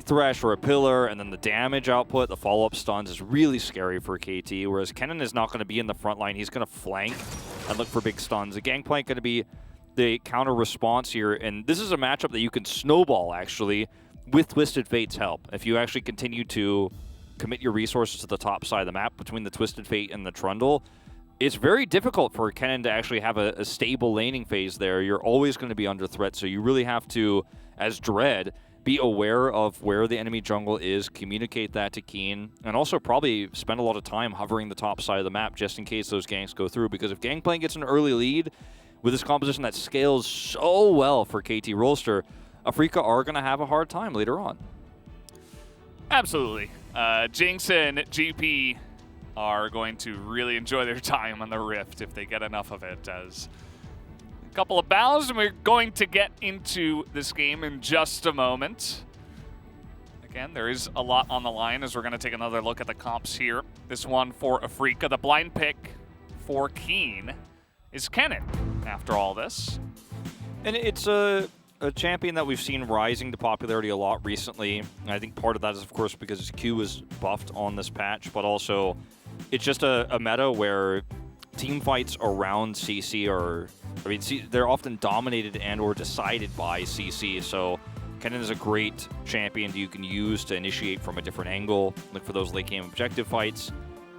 Thresh or a Pillar, and then the damage output, the follow-up stuns is really scary for KT, whereas Kennen is not going to be in the front line. He's going to flank and look for big stuns. The Gangplank going to be the counter response here, and this is a matchup that you can snowball, actually, with Twisted Fate's help. If you actually continue to commit your resources to the top side of the map between the Twisted Fate and the Trundle, it's very difficult for Kennen to actually have a stable laning phase there. You're always going to be under threat, so you really have to, as Dread, be aware of where the enemy jungle is, communicate that to Keen, and also probably spend a lot of time hovering the top side of the map just in case those ganks go through. Because if Gangplank gets an early lead with this composition that scales so well for KT Rolster, Afrika are going to have a hard time later on. Absolutely. Jinx and GP are going to really enjoy their time on the Rift if they get enough of it. As a couple of bows, and we're going to get into this game in just a moment. Again, there is a lot on the line as we're going to take another look at the comps here. This one for Afrika. The blind pick for Keen is Kennen after all this. And it's a champion that we've seen rising to popularity a lot recently. And I think part of that is, of course, because his Q was buffed on this patch, but also it's just a meta where team fights around CC are, I mean, they're often dominated and or decided by CC, so Kennen is a great champion you can use to initiate from a different angle, look for those late game objective fights.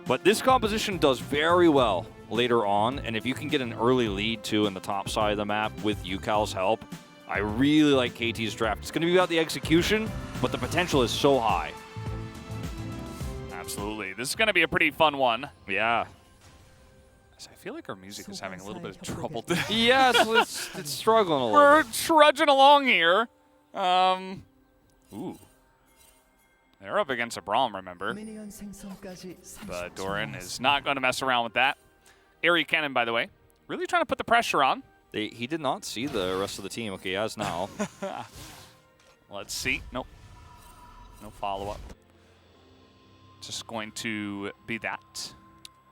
But this composition does very well later on, and if you can get an early lead too in the top side of the map with UCAL's help, I really like KT's draft. It's going to be about the execution, but the potential is so high. Absolutely. This is going to be a pretty fun one. Yeah. I feel like our music is having a little bit of trouble. Yeah, it's struggling a little We're bit. trudging along here. Ooh. They're up against a Braum, remember? But Doran is not going to mess around with that. Airy Cannon, by the way, really trying to put the pressure on. He did not see the rest of the team. Okay, he has now. Let's see. Nope. No follow-up. Just going to be that.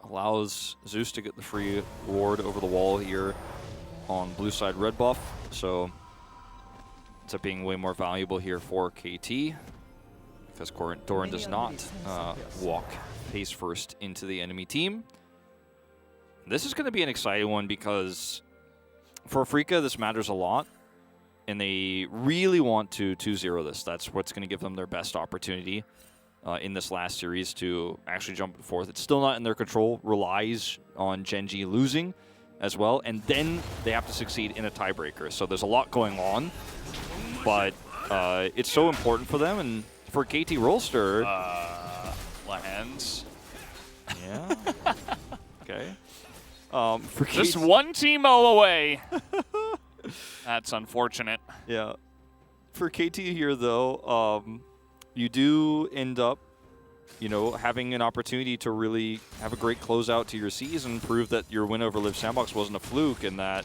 Allows Zeus to get the free ward over the wall here on blue side red buff. So ends up being way more valuable here for KT because Doran does not walk face first into the enemy team. This is going to be an exciting one because for Afrika, this matters a lot, and they really want to 2-0 this. That's what's going to give them their best opportunity in this last series to actually jump forth. It's still not in their control, relies on Genji losing as well, and then they have to succeed in a tiebreaker. So there's a lot going on, but it's so important for them, and for KT Rolster... Lands. Yeah. Okay. For Just one Teemo away. That's unfortunate. Yeah. For KT here, though, you do end up, having an opportunity to really have a great closeout to your season, prove that your win over Live Sandbox wasn't a fluke, and that,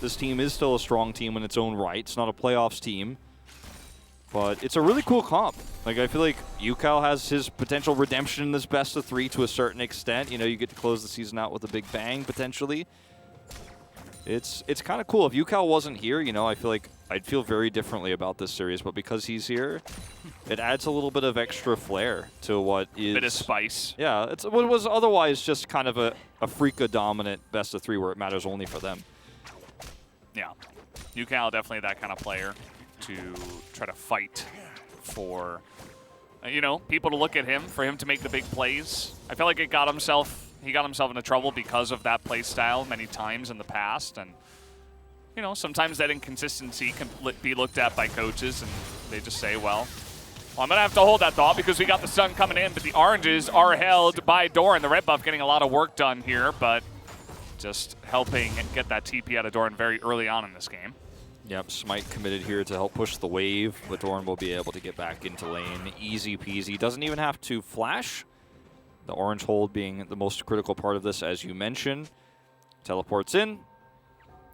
this team is still a strong team in its own right. It's not a playoffs team, but it's a really cool comp. Like, I feel like UCAL has his potential redemption in this best of 3 to a certain extent. You get to close the season out with a big bang, potentially. It's kind of cool. If UCAL wasn't here, I feel like I'd feel very differently about this series, but because he's here, it adds a little bit of extra flair to what is... Bit of spice. Yeah, it's what was otherwise just kind of a Afrika-dominant best of 3 where it matters only for them. Yeah. UCAL definitely that kind of player to try to fight for, people to look at him, for him to make the big plays. I feel like he got himself into trouble because of that play style many times in the past, and sometimes that inconsistency can be looked at by coaches, and they just say, well, I'm gonna have to hold that thought because we got the sun coming in, but the oranges are held by Doran. The red buff getting a lot of work done here, but just helping get that TP out of Doran very early on in this game. Yep, Smite committed here to help push the wave, but Doran will be able to get back into lane. Easy peasy. Doesn't even have to flash. The orange hold being the most critical part of this, as you mentioned. Teleports in,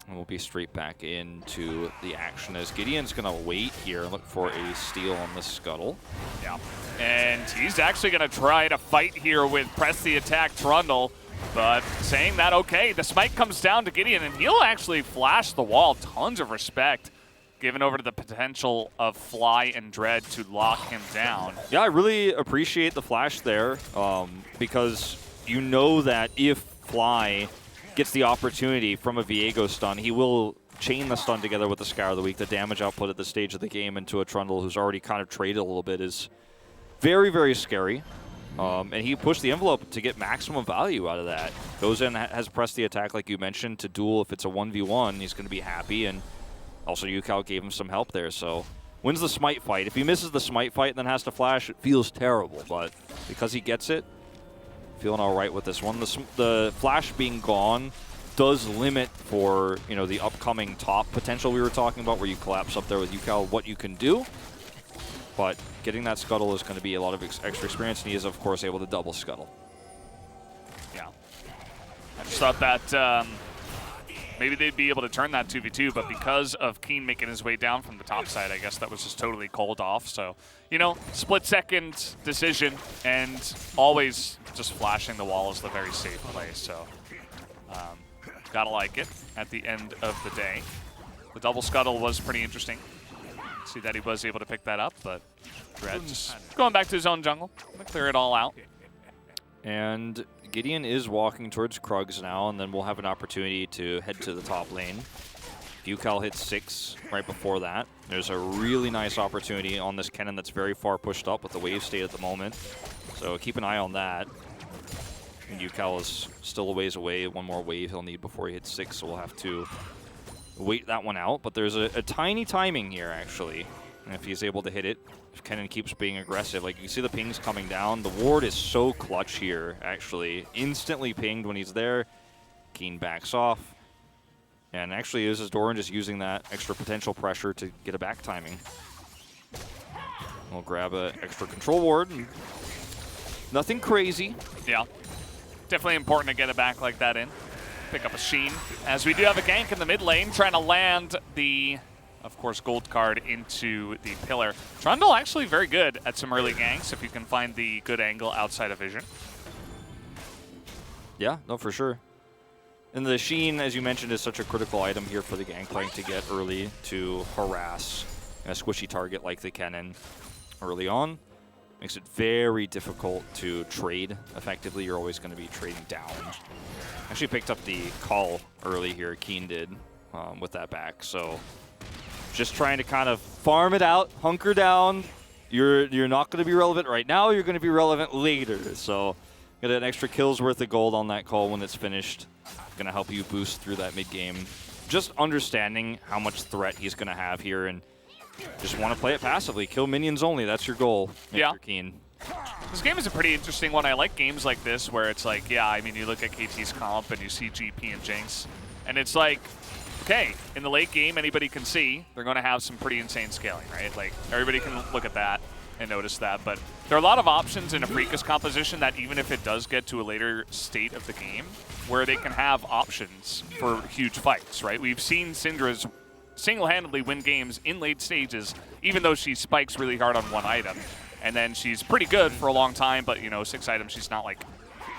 and we'll be straight back into the action as Gideon's going to wait here and look for a steal on the scuttle. Yeah, and he's actually going to try to fight here with Press the Attack Trundle, but saying that, okay, the smite comes down to Gideon, and he'll actually flash the wall. Tons of respect given over to the potential of Fly and Dread to lock him down. Yeah, I really appreciate the flash there because you know that if Fly gets the opportunity from a Viego stun, he will chain the stun together with the Scour of the Week. The damage output at this stage of the game into a Trundle who's already kind of traded a little bit is very, very scary. And he pushed the envelope to get maximum value out of that. Goes in, has pressed the attack like you mentioned to duel. If it's a 1v1, he's going to be happy. And also UCal gave him some help there. So wins the smite fight. If he misses the smite fight and then has to flash, it feels terrible. But because he gets it, feeling all right with this one. The flash being gone does limit for, you know, the upcoming top potential we were talking about, where you collapse up there with UCal, what you can do. But getting that scuttle is going to be a lot of extra experience, and he is, of course, able to double scuttle. Yeah. I just thought that maybe they'd be able to turn that 2v2, but because of Keen making his way down from the top side, I guess that was just totally called off. So, you know, split-second decision, and always just flashing the wall is the very safe play. So, gotta like it at the end of the day. The double scuttle was pretty interesting. See that he was able to pick that up, but Dread just going back to his own jungle. Gonna clear it all out. And Gideon is walking towards Krugs now, and then we'll have an opportunity to head to the top lane. If UCal hits 6 right before that, there's a really nice opportunity on this Kennen that's very far pushed up with the wave state at the moment. So keep an eye on that. And UCal is still a ways away. One more wave he'll need before he hits 6, so we'll have to wait that one out. But there's a tiny timing here, actually. And if he's able to hit it, if Kennen keeps being aggressive, like you see the pings coming down. The ward is so clutch here, actually. Instantly pinged when he's there. Keen backs off. And actually uses Doran just using that extra potential pressure to get a back timing. We'll grab an extra control ward. Nothing crazy. Yeah. Definitely important to get it back like that in. Pick up a Sheen. As we do have a gank in the mid lane, trying to land the, of course, gold card into the pillar. Trundle actually very good at some early ganks if you can find the good angle outside of vision. Yeah, no, for sure. And the Sheen, as you mentioned, is such a critical item here for the Gangplank to get early to harass a squishy target like the Kennen early on. Makes it very difficult to trade effectively. You're always going to be trading down. Actually picked up the call early here, Keen did, with that back. So just trying to kind of farm it out, hunker down. You're not going to be relevant right now. You're going to be relevant later. So get an extra kill's worth of gold on that call when it's finished. Going to help you boost through that mid game. Just understanding how much threat he's going to have here, and just want to play it passively. Kill minions only. That's your goal. Yeah. Mr. Keen. This game is a pretty interesting one. I like games like this where it's like, yeah, I mean, you look at KT's comp and you see GP and Jinx, and it's like, okay, in the late game, anybody can see they're going to have some pretty insane scaling, right? Like, everybody can look at that and notice that. But there are a lot of options in a Freakus composition that even if it does get to a later state of the game, where they can have options for huge fights, right? We've seen Syndra's single-handedly win games in late stages, even though she spikes really hard on one item. And then she's pretty good for a long time, but, you know, 6 items, she's not, like,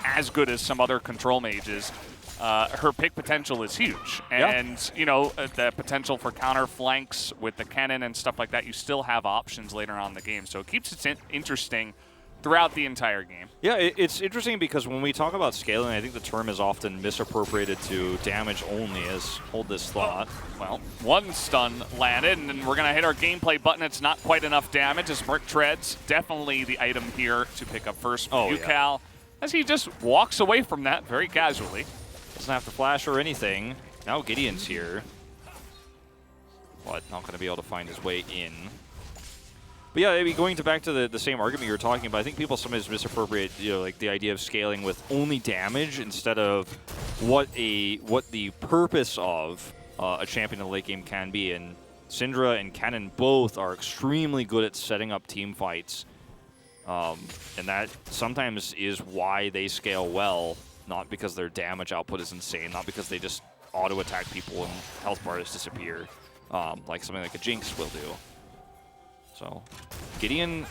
as good as some other control mages. Her pick potential is huge. And, you know, the potential for counter flanks with the Kennen and stuff like that, you still have options later on in the game. So it keeps it interesting throughout the entire game. Yeah, it's interesting because when we talk about scaling, I think the term is often misappropriated to damage only, as hold this thought. Well, one stun landed, and then we're going to hit our gameplay button. It's not quite enough damage as Merc treads. Definitely the item here to pick up first for UCal, as he just walks away from that very casually. Doesn't have to flash or anything. Now Gideon's here, but not going to be able to find his way in. But yeah, maybe going back to the same argument you were talking about, I think people sometimes misappropriate, you know, like the idea of scaling with only damage instead of what the purpose of a champion in the late game can be. And Syndra and Kennen both are extremely good at setting up team fights, and that sometimes is why they scale well. Not because their damage output is insane, not because they just auto attack people and health bars disappear, like something like a Jinx will do. So Gideon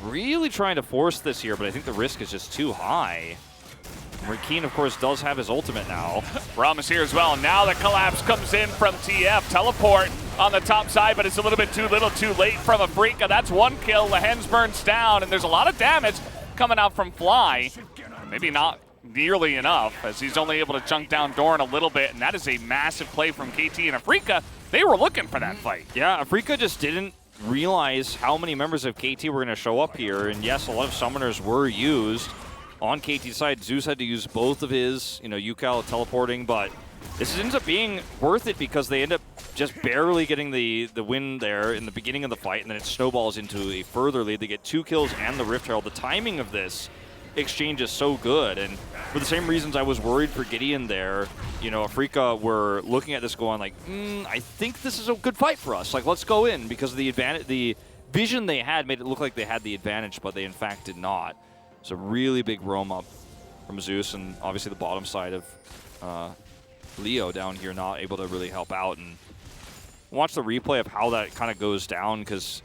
really trying to force this here, but I think the risk is just too high. Keen, of course, does have his ultimate now. Ram is here as well. Now the collapse comes in from TF. Teleport on the top side, but it's a little bit too little too late from Afrika. That's one kill. Lehens burns down, and there's a lot of damage coming out from Fly. Maybe not nearly enough, as he's only able to chunk down Doran a little bit, and that is a massive play from KT and Afrika. They were looking for that fight. Yeah, Afrika just didn't realize how many members of KT were going to show up here, and yes, a lot of summoners were used. On KT's side, Zeus had to use both of his, UCal teleporting, but this ends up being worth it because they end up just barely getting the win there in the beginning of the fight, and then it snowballs into a further lead. They get 2 kills and the Rift Herald. The timing of this exchange is so good, and for the same reasons I was worried for Gideon there, Afrika were looking at this going like, I think this is a good fight for us. Like, let's go in, because the vision they had made it look like they had the advantage, but they in fact did not. It's a really big roam up from Zeus, and obviously the bottom side of Leo down here not able to really help out. And watch the replay of how that kind of goes down, because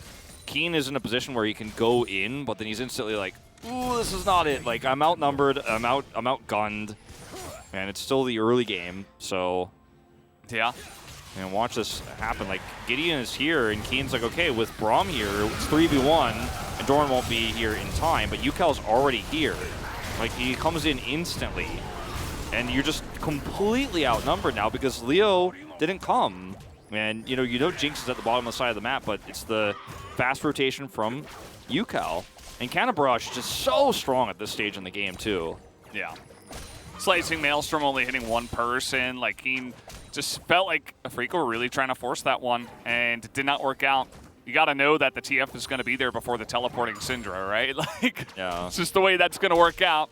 Keen is in a position where he can go in, but then he's instantly like, ooh, this is not it. Like, I'm outnumbered, I'm outgunned, and it's still the early game, so yeah. And watch this happen. Like, Gideon is here, and Keen's like, okay, with Braum here, it's 3v1, and Doran won't be here in time, but UCal's already here. Like, he comes in instantly, and you're just completely outnumbered now because Leo didn't come. And, Jinx is at the bottom of the side of the map, but it's the fast rotation from UCal. And Canabrush just so strong at this stage in the game, too. Yeah. Slicing Maelstrom only hitting one person. Like, Keen just felt like Afrika were really trying to force that one, and it did not work out. You got to know that the TF is going to be there before the teleporting Syndra, right? Like, yeah. It's just the way that's going to work out.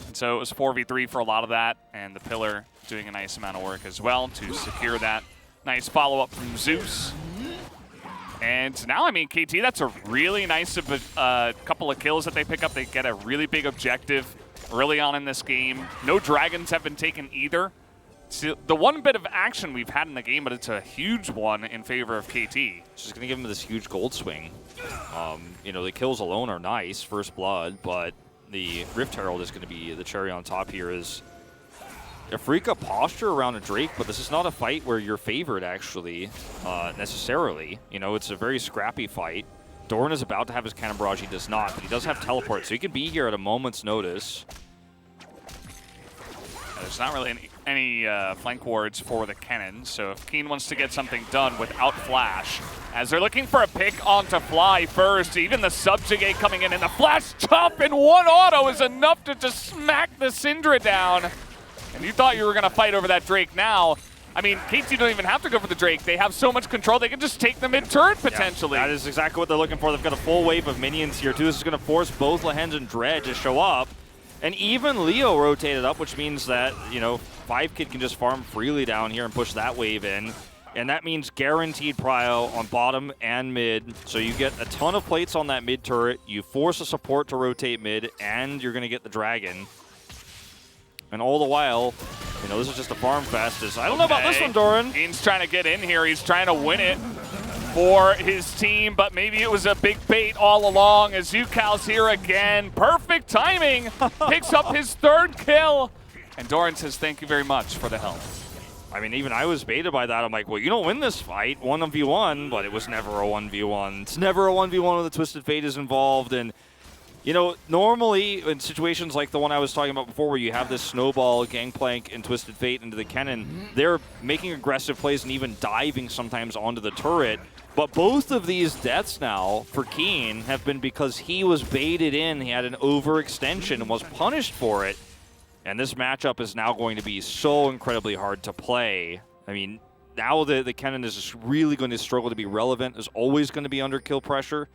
And so it was 4v3 for a lot of that, and the Pillar doing a nice amount of work as well to secure that nice follow-up from Zeus. And now, I mean, KT, that's a really nice couple of kills that they pick up. They get a really big objective early on in this game. No dragons have been taken either. It's the one bit of action we've had in the game, but it's a huge one in favor of KT. It's just going to give him this huge gold swing. The kills alone are nice, first blood, but the Rift Herald is going to be the cherry on top here. Is Afrika posture around a Drake, but this is not a fight where you're favored, actually, necessarily. It's a very scrappy fight. Doran is about to have his cannon barrage. He does not, but he does have teleport, so he can be here at a moment's notice. There's not really any flank wards for the cannon, so if Keen wants to get something done without flash, as they're looking for a pick onto Fly first, even the subjugate coming in, and the flash chop in one auto is enough to just smack the Syndra down. And you thought you were going to fight over that Drake now. I mean, KT don't even have to go for the Drake. They have so much control, they can just take the mid-turret, potentially. Yeah, that is exactly what they're looking for. They've got a full wave of minions here, too. This is going to force both Lehens and Dread to show up. And even Leo rotated up, which means that, 5Kid can just farm freely down here and push that wave in. And that means guaranteed prio on bottom and mid. So you get a ton of plates on that mid turret. You force a support to rotate mid, and you're going to get the dragon. And all the while, this is just a farm fest. I don't know about this one, Doran. Keen's trying to get in here. He's trying to win it for his team, but maybe it was a big bait all along as UCal's here again. Perfect timing. Picks up his 3rd kill. And Doran says, thank you very much for the help. I mean, even I was baited by that. I'm like, well, you don't win this fight, 1v1, but it was never a 1v1. It's never a 1v1 when the Twisted Fate is involved. And, normally in situations like the one I was talking about before where you have this snowball, Gangplank, and Twisted Fate into the cannon, they're making aggressive plays and even diving sometimes onto the turret. But both of these deaths now for Keen have been because he was baited in. He had an overextension and was punished for it. And this matchup is now going to be so incredibly hard to play. I mean, now the cannon is just really going to struggle to be relevant. Is always going to be under kill pressure.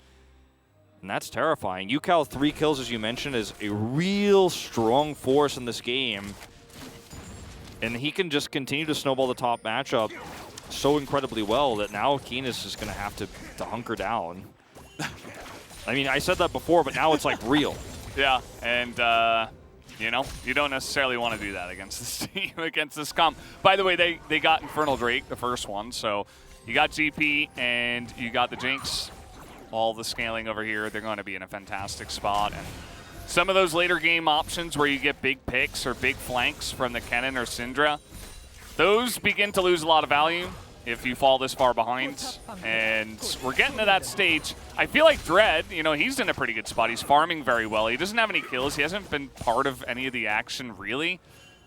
And that's terrifying. UCal 3 kills, as you mentioned, is a real strong force in this game. And he can just continue to snowball the top matchup so incredibly well that now Keen is just going to have to hunker down. I mean, I said that before, but now it's like real. Yeah, and you don't necessarily want to do that against this team, against this comp. By the way, they got Infernal Drake, the first one, so you got GP and you got the Jinx. All the scaling over here, they're going to be in a fantastic spot. And some of those later game options where you get big picks or big flanks from the Kennen or Syndra, those begin to lose a lot of value if you fall this far behind. And we're getting to that stage. I feel like Dread, you know, he's in a pretty good spot. He's farming very well. He doesn't have any kills. He hasn't been part of any of the action, really.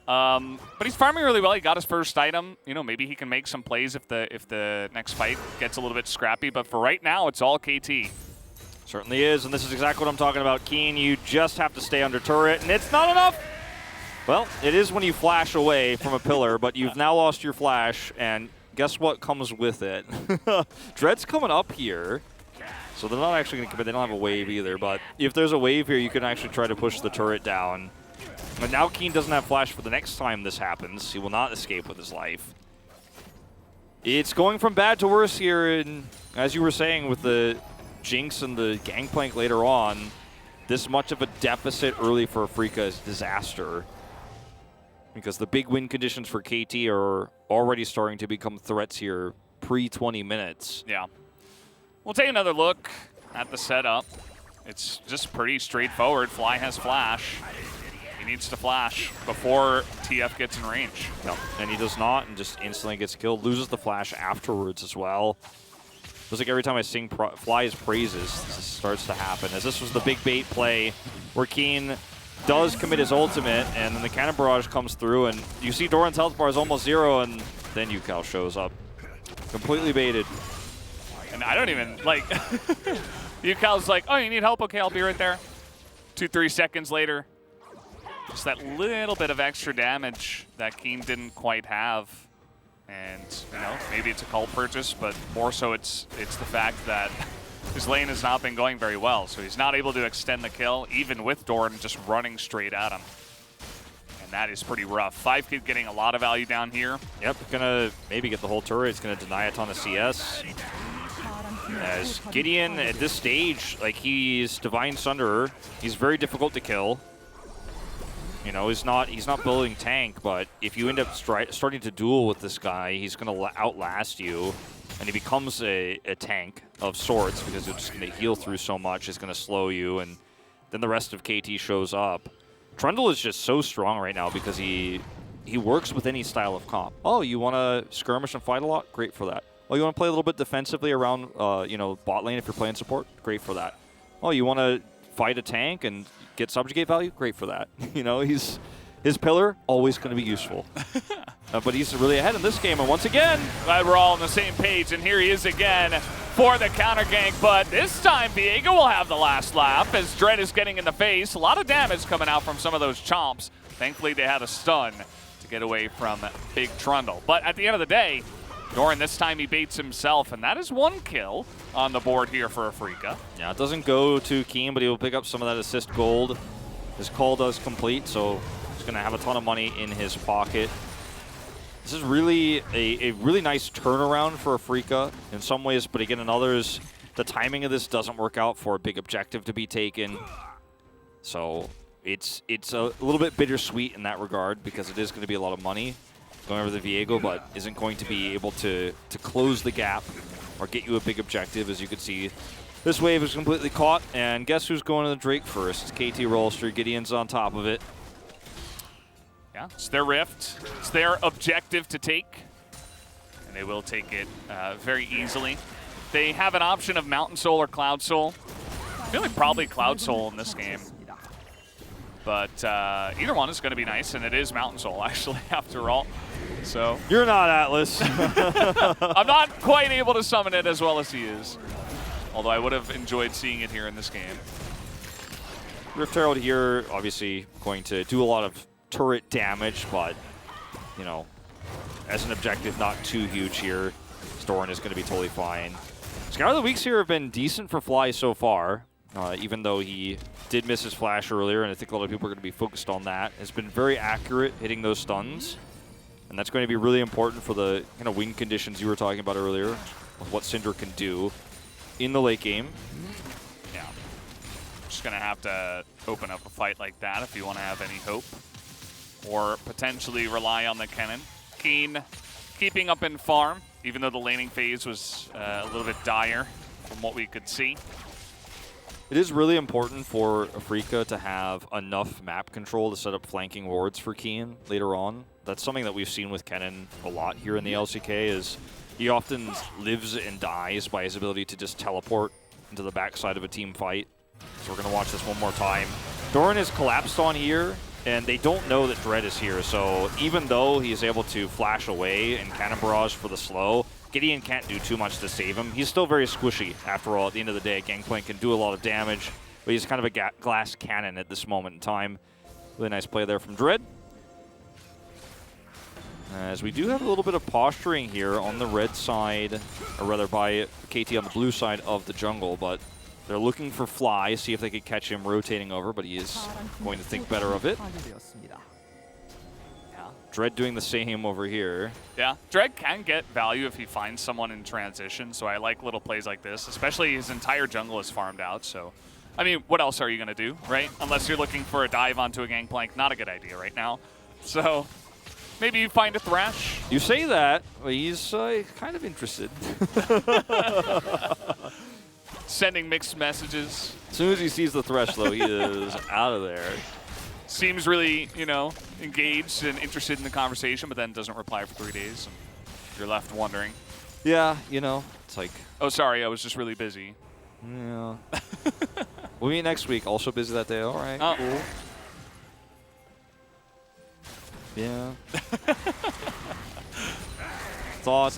But he's farming really well. He got his first item. You know, maybe he can make some plays if the next fight gets a little bit scrappy. But for right now, it's all KT. Certainly is, and this is exactly what I'm talking about, Keen. You just have to stay under turret, and it's not enough. Well, it is when you flash away from a pillar, but you've now lost your flash, and guess what comes with it? Dread's coming up here, so they're not actually going to commit. They don't have a wave either, but if there's a wave here, you can actually try to push the turret down. But now Keen doesn't have flash for the next time this happens. He will not escape with his life. It's going from bad to worse here, and as you were saying, with the Jinx and the Gangplank later on, this much of a deficit early for Afrika is disaster. Because the big win conditions for KT are already starting to become threats here pre-20 minutes. Yeah. We'll take another look at the setup. It's just pretty straightforward. Fly has flash. He needs to flash before TF gets in range. No, and he does not, and just instantly gets killed. Loses the flash afterwards as well. Feels like every time I sing Fly's praises, this starts to happen. As this was the big bait play where Keen does commit his ultimate, and then the cannon barrage comes through, and you see Doran's health bar is almost 0, and then Yukal shows up. Completely baited. And I don't even, like, Yukal's like, oh, you need help? Okay, I'll be right there. 2-3 seconds later. Just that little bit of extra damage that Keen didn't quite have. And, you know, maybe it's a cult purchase, but more so it's the fact that his lane has not been going very well. So he's not able to extend the kill, even with Doran just running straight at him. And that is pretty rough. 5Kid getting a lot of value down here. Yep, gonna maybe get the whole turret. It's gonna deny a ton of CS. As Gideon, at this stage, like, he's Divine Sunderer. He's very difficult to kill. You know, he's not building tank, but if you end up starting to duel with this guy, he's going to outlast you, and he becomes a tank of sorts because he's just going to heal through so much. It's going to slow you, and then the rest of KT shows up. Trundle is just so strong right now because he works with any style of comp. Oh, you want to skirmish and fight a lot? Great for that. Oh, you want to play a little bit defensively around, you know, bot lane if you're playing support? Great for that. Oh, you want to fight a tank and get subjugate value? Great for that. You know, his pillar, always going to be useful. But he's really ahead in this game, and once again, glad we're all on the same page, and here he is again for the counter gank, but this time Viego will have the last laugh as Dread is getting in the face. A lot of damage coming out from some of those chomps. Thankfully, they had a stun to get away from Big Trundle. But at the end of the day, Doran, this time he baits himself, and that is 1 kill on the board here for Afrika. Yeah, it doesn't go to Keen, but he will pick up some of that assist gold. His call does complete, so he's going to have a ton of money in his pocket. This is really a really nice turnaround for Afrika in some ways, but again, in others, the timing of this doesn't work out for a big objective to be taken. So it's a little bit bittersweet in that regard because it is going to be a lot of money going over the Viego, but isn't going to be able to close the gap or get you a big objective. As you can see, this wave is completely caught, and guess who's going to the Drake first? It's KT Rolster. Gideon's on top of it. Yeah, it's their rift. It's their objective to take, and they will take it very easily. They have an option of Mountain Soul or Cloud Soul. I feel like probably Cloud Soul in this game. But either one is going to be nice, and it is Mountain Soul, actually, after all. So you're not Atlas. I'm not quite able to summon it as well as he is. Although I would have enjoyed seeing it here in this game. Rift Herald here, obviously going to do a lot of turret damage, but, you know, as an objective, not too huge here. Doran is going to be totally fine. Scout of the Weeks here have been decent for Fly so far, even though he did miss his flash earlier, and I think a lot of people are going to be focused on that. Has been very accurate hitting those stuns, and that's going to be really important for the kind of win conditions you were talking about earlier, of what Syndra can do in the late game. Yeah. Just going to have to open up a fight like that if you want to have any hope. Or potentially rely on the cannon. Keen keeping up in farm, even though the laning phase was a little bit dire from what we could see. It is really important for Afrika to have enough map control to set up flanking wards for Keen later on. That's something that we've seen with Kennen a lot here in the LCK is he often lives and dies by his ability to just teleport into the backside of a team fight. So we're going to watch this one more time. Doran is collapsed on here, and they don't know that Dread is here. So even though he's able to flash away and Cannon Barrage for the slow, Gideon can't do too much to save him. He's still very squishy. After all, at the end of the day, Gangplank can do a lot of damage, but he's kind of a glass cannon at this moment in time. Really nice play there from Dread. As we do have a little bit of posturing here on the red side, or rather by KT on the blue side of the jungle, but they're looking for Fly, see if they could catch him rotating over, but he is going to think better of it. Yeah. Dread doing the same over here. Yeah, Dread can get value if he finds someone in transition, so I like little plays like this, especially his entire jungle is farmed out, so... I mean, what else are you going to do, right? Unless you're looking for a dive onto a Gangplank, not a good idea right now. So... maybe you find a Thresh. You say that, but he's kind of interested. Sending mixed messages. As soon as he sees the Thresh, though, he is out of there. Seems really, you know, engaged and interested in the conversation, but then doesn't reply for 3 days. And you're left wondering. Yeah, you know, it's like... oh, sorry, I was just really busy. Yeah. We'll meet next week. Also busy that day. All right, cool. Yeah. Thought,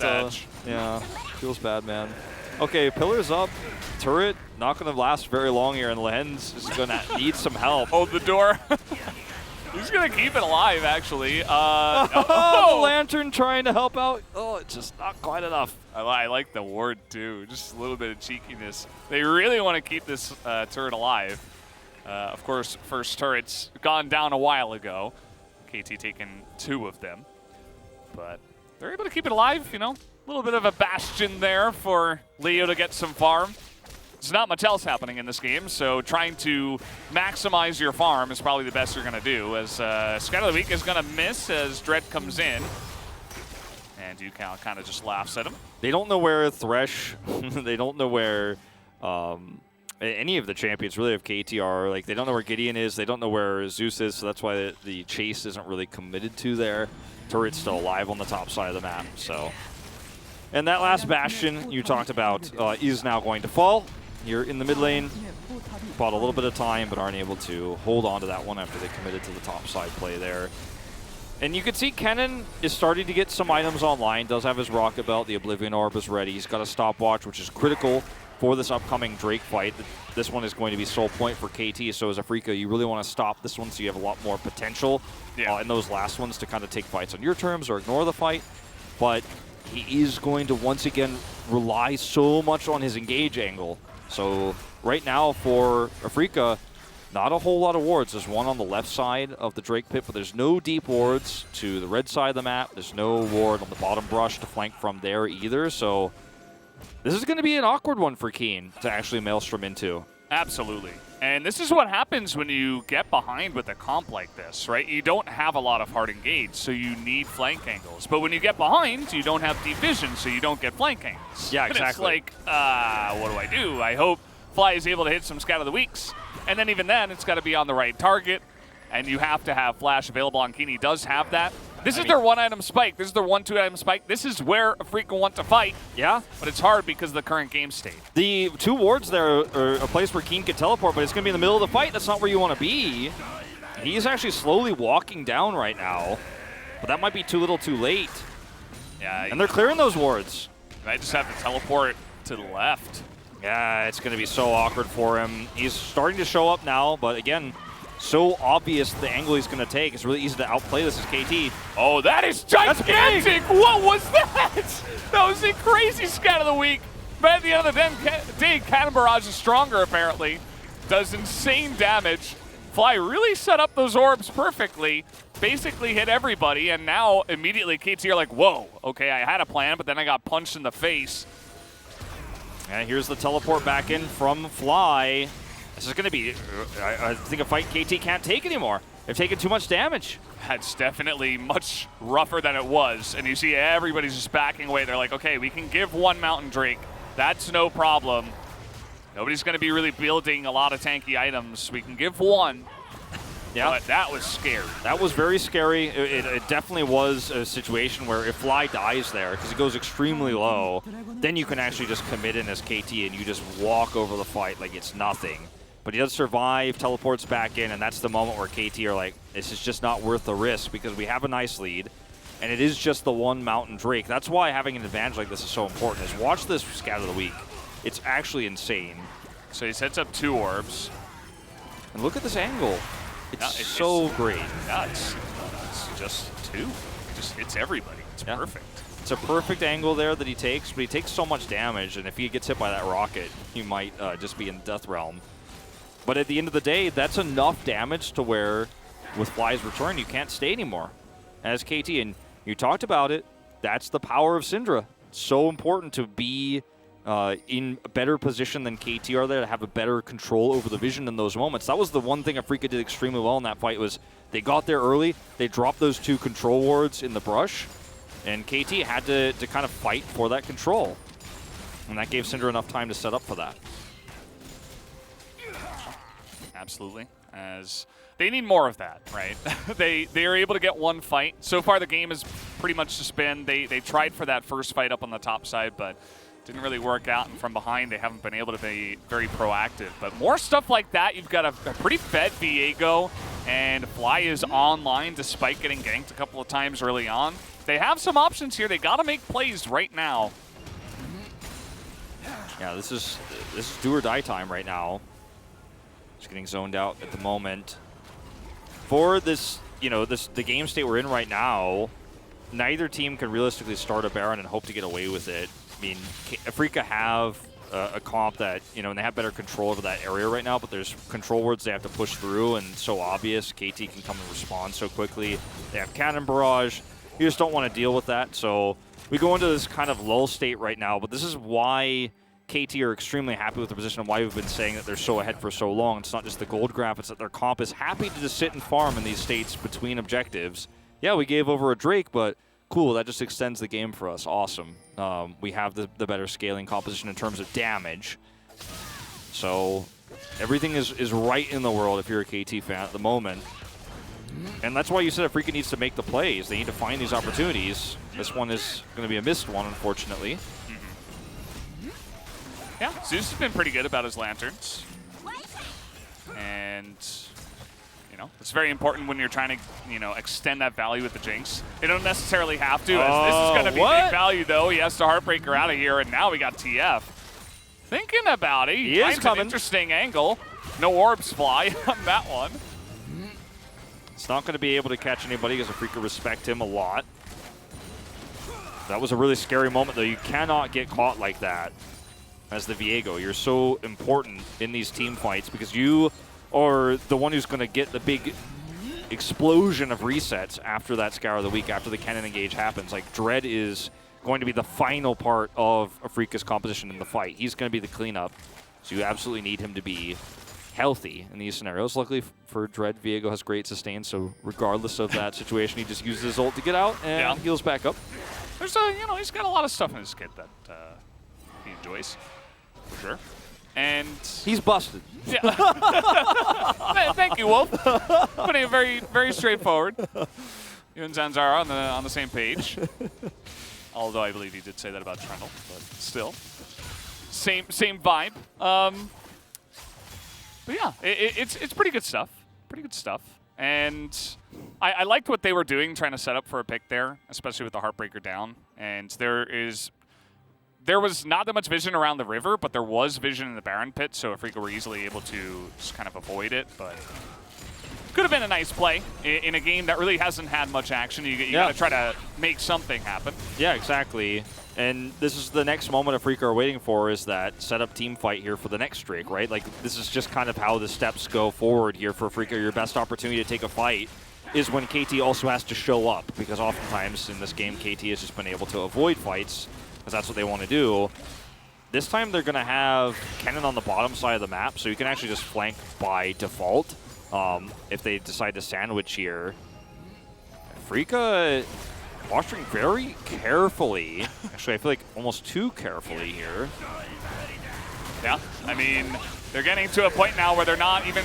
yeah, feels bad, man. Okay, pillars up. Turret not going to last very long here, and Lens is going to need some help. Hold the door. He's going to keep it alive, actually. The Lantern trying to help out. Oh, it's just not quite enough. I like the ward, too. Just a little bit of cheekiness. They really want to keep this turret alive. Of course, first turret's gone down a while ago. KT taking 2 of them. But they're able to keep it alive, you know. A little bit of a bastion there for Leo to get some farm. There's not much else happening in this game, so trying to maximize your farm is probably the best you're going to do, as Scout of the Week is going to miss as Dread comes in. And UCal kind of just laughs at him. They don't know where Thresh, they don't know where any of the champions really of KT are. Like, they don't know where Gideon is, they don't know where Zeus is, so that's why the chase isn't really committed to there. Turret's still alive on the top side of the map, so. And that last bastion you talked about is now going to fall. Here in the mid lane, bought a little bit of time, but aren't able to hold on to that one after they committed to the top side play there. And you can see Kennen is starting to get some items online, does have his rocket belt, the Oblivion Orb is ready. He's got a stopwatch, which is critical for this upcoming Drake fight. This one is going to be soul point for KT, so as Afrika, you really want to stop this one so you have a lot more potential in those last ones to kind of take fights on your terms or ignore the fight. But he is going to once again rely so much on his engage angle. So right now for Afrika, not a whole lot of wards. There's one on the left side of the Drake pit, but there's no deep wards to the red side of the map. There's no ward on the bottom brush to flank from there either. So this is going to be an awkward one for Keen to actually maelstrom into. Absolutely. And this is what happens when you get behind with a comp like this, right? You don't have a lot of hard engage, so you need flank angles. But when you get behind, you don't have deep vision, so you don't get flank angles. Yeah, exactly. It's like, what do I do? I hope Fly is able to hit some Scout of the Weeks. And then even then, it's got to be on the right target, and you have to have Flash available on Keen. He does have that. This is their one-item spike. This is their 1-2-item spike. This is where Afrika want to fight. Yeah. But it's hard because of the current game state. The 2 wards there are a place where Keen can teleport, but it's going to be in the middle of the fight. That's not where you want to be. He's actually slowly walking down right now, but that might be too little too late. Yeah. And they're clearing those wards. I just have to teleport to the left. Yeah, it's going to be so awkward for him. He's starting to show up now, but again, so obvious the angle he's going to take. It's really easy to outplay this as KT. Oh, that is gigantic! What was that? That was a crazy Scout of the Week. But at the end of the day, Cannon Barrage is stronger, apparently. Does insane damage. Fly really set up those orbs perfectly. Basically hit everybody, and now immediately KT are like, whoa, okay, I had a plan, but then I got punched in the face. And here's the teleport back in from Fly. This is going to be, I think, a fight KT can't take anymore. They've taken too much damage. That's definitely much rougher than it was. And you see everybody's just backing away. They're like, okay, we can give one Mountain Drake. That's no problem. Nobody's going to be really building a lot of tanky items. We can give one. Yeah. But that was scary. That was very scary. It definitely was a situation where if Fly dies there, because he goes extremely low, then you can actually just commit in as KT and you just walk over the fight like it's nothing. But he does survive, teleports back in, and that's the moment where KT are like, this is just not worth the risk because we have a nice lead, and it is just the one Mountain Drake. That's why having an advantage like this is so important, is watch this Scout of the Week. It's actually insane. So he sets up 2 orbs. And look at this angle. It's so great. Yeah, it's just 2. It just hits everybody. It's perfect. It's a perfect angle there that he takes, but he takes so much damage, and if he gets hit by that rocket, he might just be in Death Realm. But at the end of the day, that's enough damage to where, with Fly's return, you can't stay anymore as KT. And you talked about it. That's the power of Syndra. It's so important to be in a better position than KT are there, to have a better control over the vision in those moments. That was the one thing Afrika did extremely well in that fight, was they got there early, they dropped those 2 control wards in the brush, and KT had to kind of fight for that control. And that gave Syndra enough time to set up for that. Absolutely, as they need more of that, right? they are able to get 1 fight. So far, the game has pretty much just been, they tried for that first fight up on the top side, but didn't really work out. And from behind, they haven't been able to be very proactive. But more stuff like that. You've got a pretty fed Viego, and Fly is online despite getting ganked a couple of times early on. They have some options here. They got to make plays right now. Yeah, this is do or die time right now. Just getting zoned out at the moment. For this, the game state we're in right now, neither team can realistically start a Baron and hope to get away with it. I mean, Afrika have a comp that, and they have better control over that area right now, but there's control wards they have to push through, and it's so obvious. KT can come and respond so quickly. They have Cannon Barrage. You just don't want to deal with that. So we go into this kind of lull state right now, but this is why KT are extremely happy with the position and why we've been saying that they're so ahead for so long. It's not just the gold graph, it's that their comp is happy to just sit and farm in these states between objectives. Yeah, we gave over a Drake, but cool, that just extends the game for us. Awesome. We have the better scaling composition in terms of damage. So everything is right in the world if you're a KT fan at the moment. And that's why you said Afrika needs to make the plays. They need to find these opportunities. This one is going to be a missed one, unfortunately. Yeah, Zeus has been pretty good about his lanterns. And, it's very important when you're trying to, extend that value with the Jinx. They don't necessarily have to, as this is going to be big value, though. He has to Heartbreaker out of here, and now we got TF. Thinking about it, he finds an interesting angle. No orbs fly on that one. It's not going to be able to catch anybody because Afrika respect him a lot. That was a really scary moment, though. You cannot get caught like that as the Viego. You're so important in these team fights because you are the one who's going to get the big explosion of resets after that Scour of the Week, after the Cannon engage happens. Like, Dread is going to be the final part of Afrika's composition in the fight. He's going to be the cleanup, so you absolutely need him to be healthy in these scenarios. Luckily for Dread, Viego has great sustain, so regardless of that situation, he just uses his ult to get out and heals back up. There's he's got a lot of stuff in his kit that he enjoys, for sure. And he's busted. Yeah. Thank you, Wolf. Putting it very, very straightforward. You and Zanzara on the same page. Although I believe he did say that about Trundle, but still, same vibe. But yeah, it's pretty good stuff. Pretty good stuff. And I liked what they were doing, trying to set up for a pick there, especially with the Heartbreaker down. And there was not that much vision around the river, but there was vision in the Baron pit, so Afrika were easily able to just kind of avoid it. But could have been a nice play in a game that really hasn't had much action. You got to try to make something happen. Yeah, exactly. And this is the next moment Afrika are waiting for, is that setup team fight here for the next streak, right? Like, this is just kind of how the steps go forward here for Afrika. Your best opportunity to take a fight is when KT also has to show up, because oftentimes in this game, KT has just been able to avoid fights, because that's what they want to do. This time they're going to have Kennen on the bottom side of the map, so you can actually just flank by default if they decide to sandwich here. Afrika posturing very carefully. Actually, I feel like almost too carefully here. Yeah, I mean, they're getting to a point now where they're not even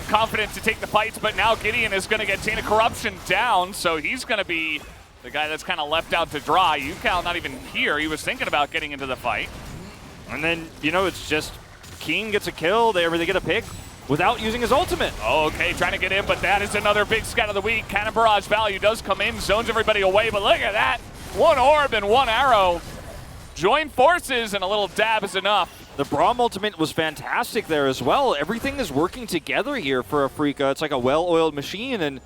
confident to take the fights, but now Gideon is going to get Chain of Corruption down, so he's going to be the guy that's kind of left out to dry. UCal not even here. He was thinking about getting into the fight. And then, you know, it's just Keen gets a kill. They get a pick without using his ultimate. Oh, okay, trying to get in, but that is another big scout of the week. Cannon Barrage value does come in, zones everybody away, but look at that. One orb and one arrow. Join forces and a little dab is enough. The Braum ultimate was fantastic there as well. Everything is working together here for Afrika. It's like a well-oiled machine, and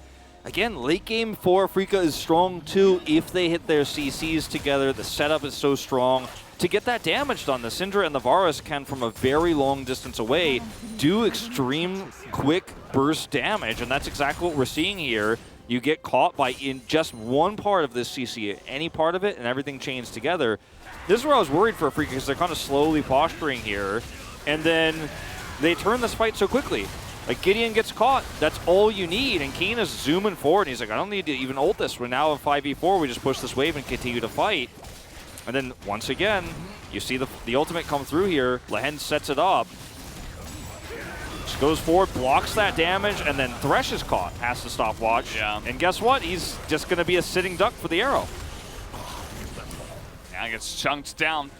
again, late game for Afrika is strong too if they hit their CCs together. The setup is so strong. To get that damage done, the Syndra and the Varus can, from a very long distance away, do extreme quick burst damage, and that's exactly what we're seeing here. You get caught by in just one part of this CC, any part of it, and everything chains together. This is where I was worried for Afrika, because they're kind of slowly posturing here, and then they turn this fight so quickly. Like, Gideon gets caught, that's all you need, and Keen is zooming forward, and he's like, I don't need to even ult this. We're now in 5v4, we just push this wave and continue to fight. And then, once again, you see the ultimate come through here. Lehen sets it up. Just goes forward, blocks that damage, and then Thresh is caught. Has to stopwatch. Yeah. And guess what? He's just going to be a sitting duck for the arrow. Now he gets chunked down.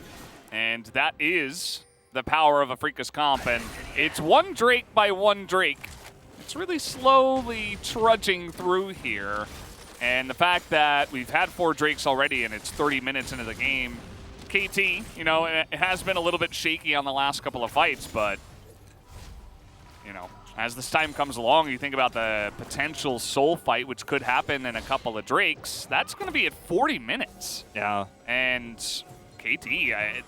And that is the power of Afrika's comp. And it's one Drake by one Drake. It's really slowly trudging through here. And the fact that we've had 4 Drakes already and it's 30 minutes into the game, KT, you know, it has been a little bit shaky on the last couple of fights, but, you know, as this time comes along, you think about the potential soul fight, which could happen in a couple of Drakes, that's going to be at 40 minutes. Yeah. And KT,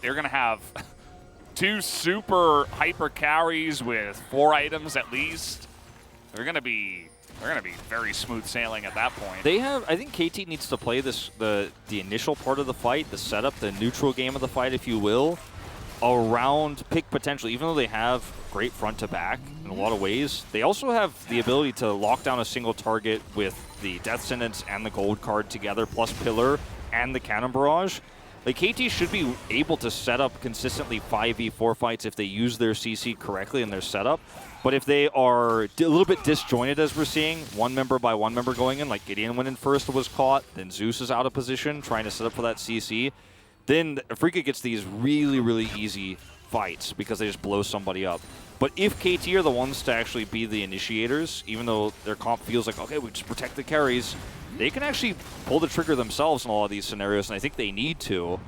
they're going to have 2 super hyper carries with 4 items at least. They're going to be very smooth sailing at that point. They have, I think KT needs to play this the initial part of the fight, the setup, the neutral game of the fight, if you will, around pick potential. Even though they have great front to back in a lot of ways, they also have the ability to lock down a single target with the Death Sentence and the gold card together, plus Pillar and the Cannon Barrage. Like, KT should be able to set up consistently 5v4 fights if they use their CC correctly in their setup. But if they are a little bit disjointed, as we're seeing, one member by one member going in, like Gideon went in first, was caught, then Zeus is out of position trying to set up for that CC, then Afrika gets these really, really easy fights because they just blow somebody up. But if KT are the ones to actually be the initiators, even though their comp feels like, okay, we just protect the carries, they can actually pull the trigger themselves in a lot of these scenarios, and I think they need to.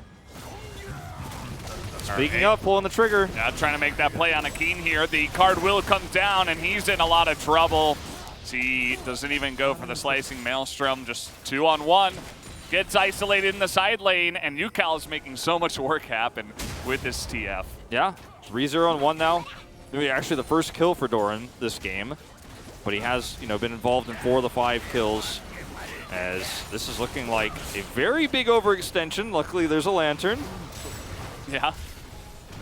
Speaking of pulling the trigger. Yeah, trying to make that play on a Keen here. The card will come down, and he's in a lot of trouble. He doesn't even go for the slicing Maelstrom, just 2-on-1. Gets isolated in the side lane, and UCal is making so much work happen with this TF. Yeah, 3-0-1 now. Actually, the first kill for Doran this game, but he has, you know, been involved in 4 of the 5 kills. As this is looking like a very big overextension. Luckily, there's a lantern. Yeah.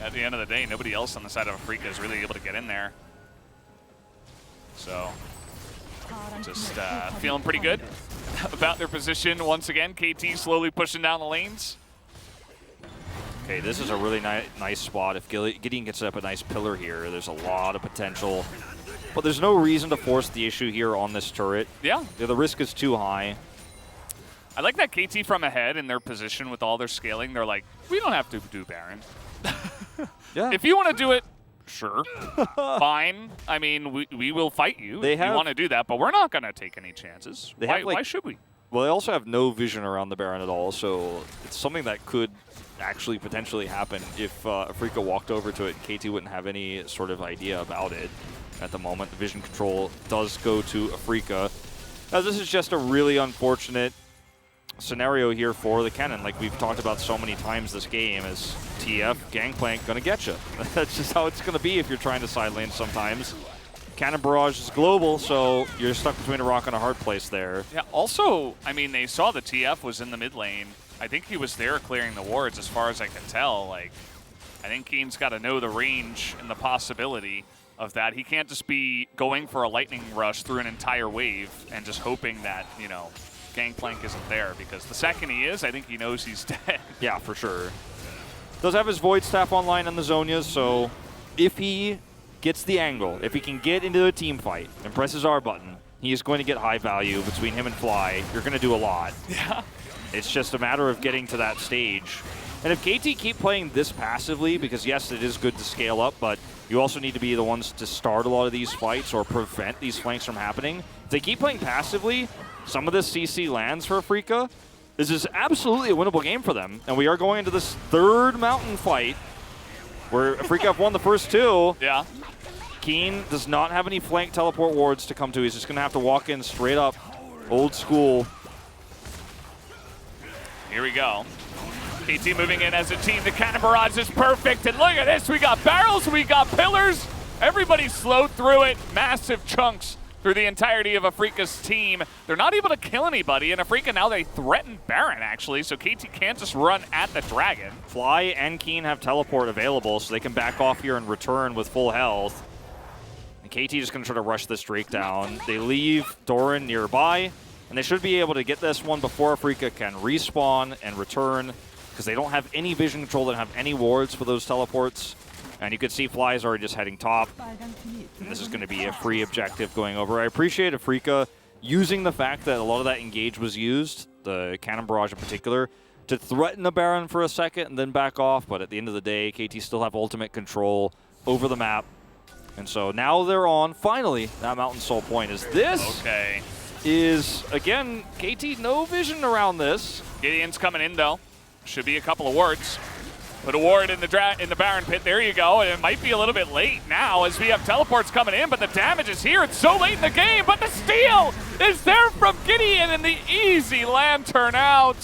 At the end of the day, nobody else on the side of Afrika is really able to get in there. So, just feeling pretty good about their position once again. KT slowly pushing down the lanes. Okay, this is a really nice spot. If Gideon gets up a nice pillar here, there's a lot of potential. But there's no reason to force the issue here on this turret. Yeah. The risk is too high. I like that KT from ahead in their position with all their scaling. They're like, we don't have to do Baron. Yeah. If you want to do it, sure, fine. I mean, we will fight you if you want to do that, but we're not going to take any chances. Why should we? Well, they also have no vision around the Baron at all, so it's something that could actually potentially happen if Afrika walked over to it and KT wouldn't have any sort of idea about it. At the moment, the vision control does go to Afrika. Now, this is just a really unfortunate scenario here for the Cannon. Like we've talked about so many times this game, is TF, Gangplank, gonna get you. That's just how it's gonna be if you're trying to side lane sometimes. Cannon Barrage is global, so you're stuck between a rock and a hard place there. Yeah, also, I mean, they saw the TF was in the mid lane. I think he was there clearing the wards as far as I can tell. Like, I think Keen's got to know the range and the possibility of that. He can't just be going for a lightning rush through an entire wave and just hoping that, you know, Gangplank isn't there, because the second he is, I think he knows he's dead. Yeah, for sure. Does have his Void Staff online on the Zonias, so if he gets the angle, if he can get into a team fight and presses R button, he is going to get high value between him and Fly. You're going to do a lot. Yeah. It's just a matter of getting to that stage. And if KT keep playing this passively, because yes, it is good to scale up, but you also need to be the ones to start a lot of these fights or prevent these flanks from happening. If they keep playing passively, some of this CC lands for Afrika. This is absolutely a winnable game for them. And we are going into this third mountain fight where Afrika have won the first two. Yeah. Keen does not have any flank teleport wards to come to. He's just going to have to walk in straight up, old school. Here we go. KT moving in as a team. The cannon barrage is perfect. And look at this. We got barrels. We got pillars. Everybody slowed through it. Massive chunks through the entirety of Afrika's team. They're not able to kill anybody. And Afrika now, they threaten Baron, actually. So KT can't just run at the dragon. Fly and Keen have teleport available, so they can back off here and return with full health. And KT just going to try to rush this Drake down. They leave Doran nearby, and they should be able to get this one before Afrika can respawn and return, because they don't have any vision control, they don't have any wards for those teleports. And you can see Fly is already just heading top. And this is going to be a free objective going over. I appreciate Afrika using the fact that a lot of that engage was used, the cannon barrage in particular, to threaten the Baron for a second and then back off. But at the end of the day, KT still have ultimate control over the map. And so now they're on, finally, that Mountain Soul point. Is, again, KT no vision around this. Gideon's coming in, though. Should be a couple of wards. Put a ward in the Baron pit. There you go. And it might be a little bit late now as we have teleports coming in, but the damage is here. It's so late in the game, but the steal is there from Gideon and the easy lantern out.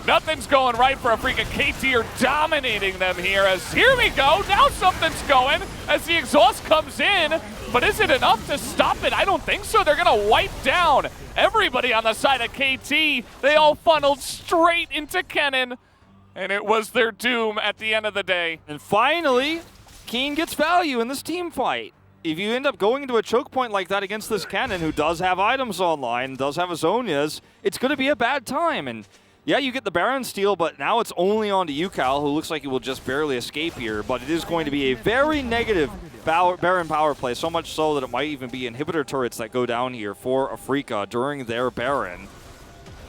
Nothing's going right for Afrika. KT are dominating them here as here we go. Now something's going as the exhaust comes in. But is it enough to stop it? I don't think so. They're going to wipe down everybody on the side of KT. They all funneled straight into Kennen. And it was their doom at the end of the day. And finally, Keen gets value in this team fight. If you end up going into a choke point like that against this Kennen, who does have items online, does have Azonias, it's going to be a bad time. And yeah, you get the Baron steal, but now it's only on to UCal, who looks like he will just barely escape here. But it is going to be a very negative Baron power play, so much so that it might even be inhibitor turrets that go down here for Afrika during their Baron.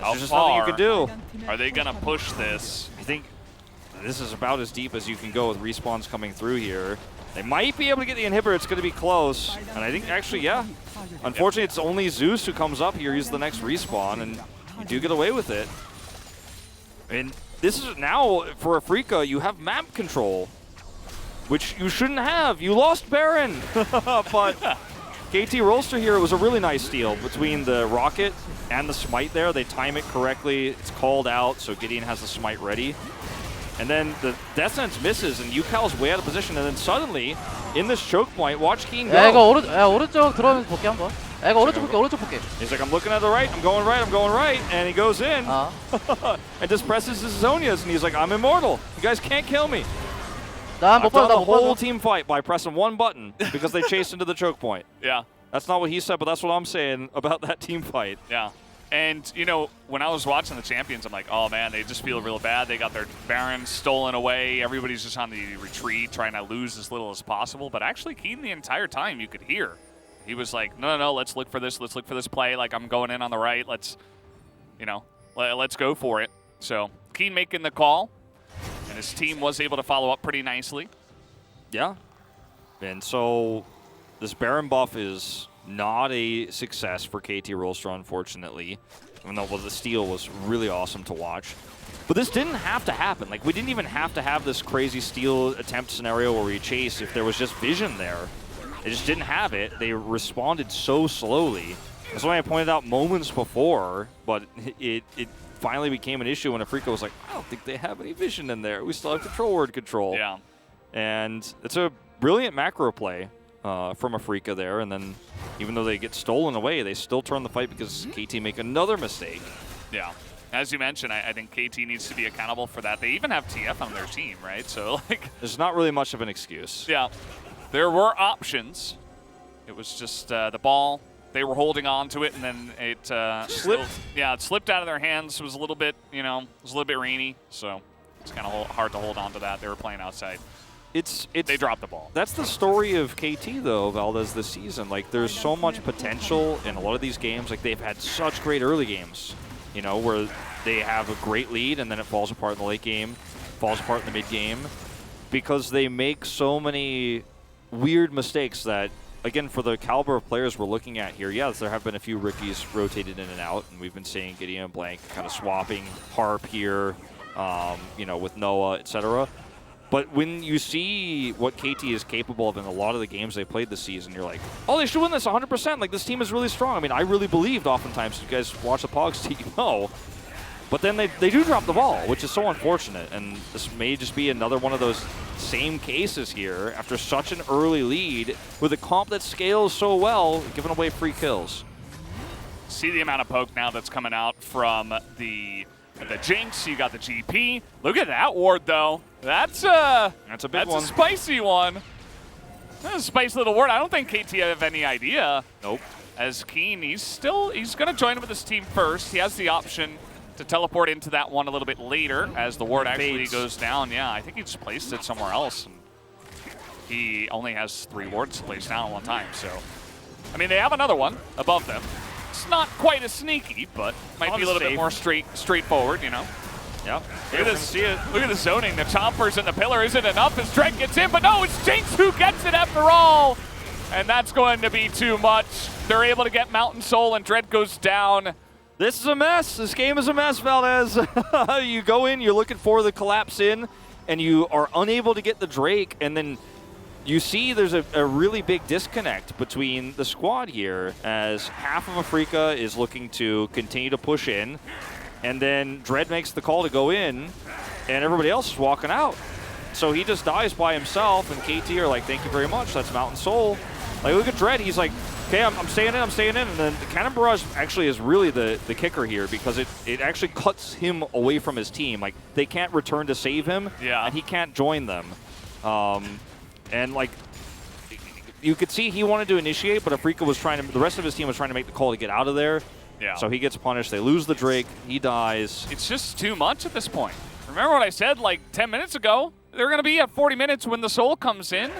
There's just nothing you can do. Are they going to push this? I think this is about as deep as you can go with respawns coming through here. They might be able to get the inhibitor. It's going to be close. And I think, actually, yeah. Unfortunately, it's only Zeus who comes up here. He's the next respawn, and you do get away with it. And this is now, for Afrika, you have map control, which you shouldn't have. You lost Baron. But KT Rolster here, it was a really nice steal between the rocket and the smite there. They time it correctly. It's called out, so Gideon has the smite ready. And then the Death Sense misses, and UCal's way out of position. And then suddenly, in this choke point, watch Keen go. 야, 이거 오른쪽 들어오면서 볼게 한번. 야, 이거 오른쪽 볼게. He's like, I'm looking at the right, I'm going right, and he goes in. And just presses his Zonias, and he's like, I'm immortal. You guys can't kill me. I've done the whole team fight by pressing one button because they chased into the choke point. Yeah. That's not what he said, but that's what I'm saying about that team fight. Yeah. And, you know, when I was watching the champions, I'm like, oh, man, they just feel real bad. They got their Baron stolen away. Everybody's just on the retreat, trying to lose as little as possible. But actually, Keen, the entire time, you could hear. He was like, no, let's look for this. Let's look for this play. Like, I'm going in on the right. Let's, you know, let's go for it. So, Keen making the call. And his team was able to follow up pretty nicely. Yeah. And so this Baron buff is not a success for KT Rolster, unfortunately. Even though the steal was really awesome to watch. But this didn't have to happen. Like, we didn't even have to have this crazy steal attempt scenario where we chase if there was just vision there. They just didn't have it. They responded so slowly. That's why I pointed out moments before, but it finally became an issue when Afrika was like, I don't think they have any vision in there. We still have control word control. Yeah. And it's a brilliant macro play from Afrika there. And then even though they get stolen away, they still turn the fight because KT make another mistake. Yeah. As you mentioned, I think KT needs to be accountable for that. They even have TF on their team, right? So, like, there's not really much of an excuse. Yeah. There were options. It was just the ball. They were holding on to it, and then it slipped. Yeah, it slipped out of their hands. It was a little bit, you know, it was a little bit rainy, so it's kind of hard to hold on to that. They were playing outside. they dropped the ball. That's the story of KT though, Valdez, this season. Like there's so much potential in a lot of these games. Like they've had such great early games, you know, where they have a great lead and then it falls apart in the late game, falls apart in the mid game, because they make so many weird mistakes that, again, for the caliber of players we're looking at here, yes, there have been a few rookies rotated in and out, and we've been seeing Gideon and Blank kind of swapping Harp here, you know, with Noah, etc. But when you see what KT is capable of in a lot of the games they played this season, you're like, oh, they should win this 100%. Like, this team is really strong. I mean, I really believed oftentimes. You guys watch the Pogs, you know. But then they do drop the ball, which is so unfortunate. And this may just be another one of those same cases here after such an early lead with a comp that scales so well, giving away free kills. See the amount of poke now that's coming out from the Jinx. You got the GP. Look at that ward, though. That's a big one. A spicy one. That's a spicy little ward. I don't think KT have any idea. Nope. As Keen, he's going to join with his team first. He has the option to teleport into that one a little bit later as the ward actually goes down. Yeah, I think he just placed it somewhere else. And he only has 3 wards placed down at one time. So, I mean, they have another one above them. It's not quite as sneaky, but might be a little bit more straightforward, you know. Yeah. Look at this. See it. Look at the zoning. The chompers and the pillar isn't enough as Dredd gets in, but no, it's Jinx who gets it after all. And that's going to be too much. They're able to get Mountain Soul, and Dredd goes down. This is a mess. This game is a mess, Valdez. You go in, you're looking for the collapse in, and you are unable to get the Drake, and then you see there's a really big disconnect between the squad here, as half of Afrika is looking to continue to push in, and then Dredd makes the call to go in, and everybody else is walking out. So he just dies by himself, and KT are like, thank you very much, that's Mountain Soul. Like, look at Dredd, he's like, okay, I'm staying in, and then the Cannon Barrage actually is really the kicker here, because it actually cuts him away from his team. Like, they can't return to save him, and he can't join them. And, like, you could see he wanted to initiate, but Afrika was trying to, the rest of his team was trying to make the call to get out of there. Yeah. So he gets punished, they lose the Drake, he dies. It's just too much at this point. Remember what I said like 10 minutes ago? They're going to be at 40 minutes when the Soul comes in.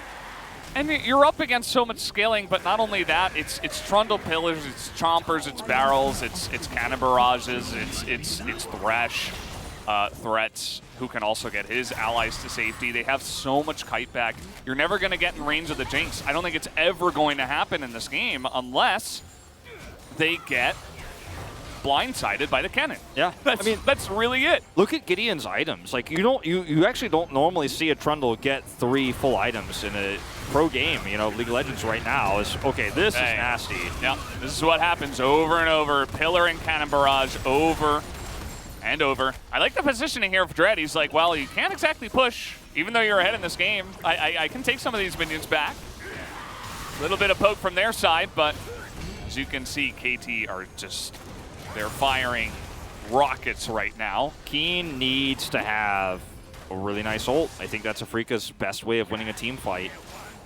And you're up against so much scaling, but not only that, it's Trundle Pillars, it's Chompers, it's Barrels, it's Cannon Barrages, it's Thresh, Threats, who can also get his allies to safety. They have so much kite back. You're never going to get in range of the Jinx. I don't think it's ever going to happen in this game unless they get blindsided by the cannon. Yeah, that's really it. Look at Gideon's items. Like you actually don't normally see a Trundle get 3 full items in a pro game. You know, League of Legends right now is okay. This is nasty. Yeah, this is what happens over and over. Pillar and Cannon Barrage over and over. I like the positioning here of Dredd. He's like, well, you can't exactly push, even though you're ahead in this game. I can take some of these minions back. A little bit of poke from their side, but as you can see, KT are just. They're firing rockets right now. Keen needs to have a really nice ult. I think that's Afrika's best way of winning a team fight.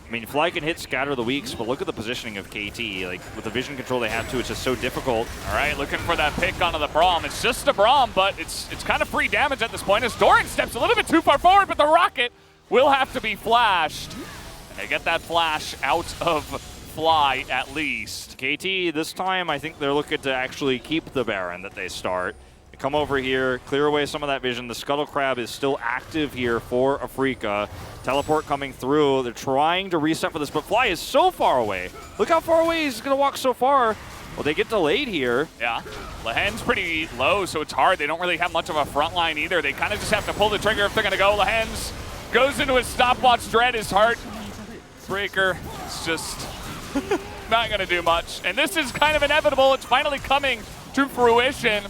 I mean, Fly can hit Scatter the Weaks, but look at the positioning of KT. Like, with the vision control they have, too, it's just so difficult. All right, looking for that pick onto the Braum. It's just a Braum, but it's kind of free damage at this point as Doran steps a little bit too far forward, but the rocket will have to be flashed. And they get that flash out of Fly, at least. KT, this time, I think they're looking to actually keep the Baron that they start. They come over here, clear away some of that vision. The Scuttle Crab is still active here for Afrika. Teleport coming through. They're trying to reset for this, but Fly is so far away. Look how far away he's going to walk so far. Well, they get delayed here. Yeah. Lehen's pretty low, so it's hard. They don't really have much of a front line either. They kind of just have to pull the trigger if they're going to go. Lehen's goes into his stopwatch. Dredd, his heart breaker. It's just not going to do much. And this is kind of inevitable. It's finally coming to fruition.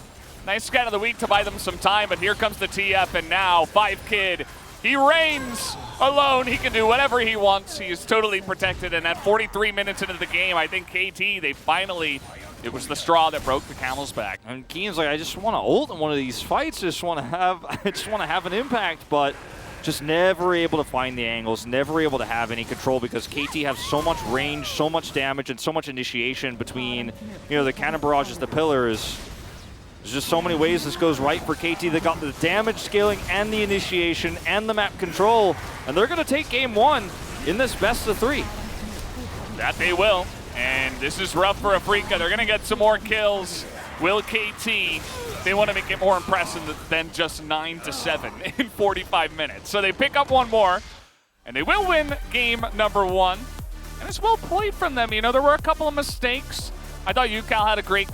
Nice scan of the week to buy them some time, but here comes the TF, and now 5Kid. He reigns alone. He can do whatever he wants. He is totally protected, and at 43 minutes into the game, I think KT, they finally, it was the straw that broke the camel's back. And Keen's like, I just want to ult in one of these fights. I just want to have an impact, but just never able to find the angles, never able to have any control because KT has so much range, so much damage, and so much initiation between, you know, the Cannon Barrages, the Pillars. There's just so many ways this goes right for KT. They got the damage scaling and the initiation and the map control, and they're going to take game 1 in this best of 3. That they will. And this is rough for Afrika. They're going to get some more kills. Will KT, they want to make it more impressive than just 9-7 in 45 minutes. So they pick up one more, and they will win game number 1. And it's well played from them. You know, there were a couple of mistakes. I thought UCal had a great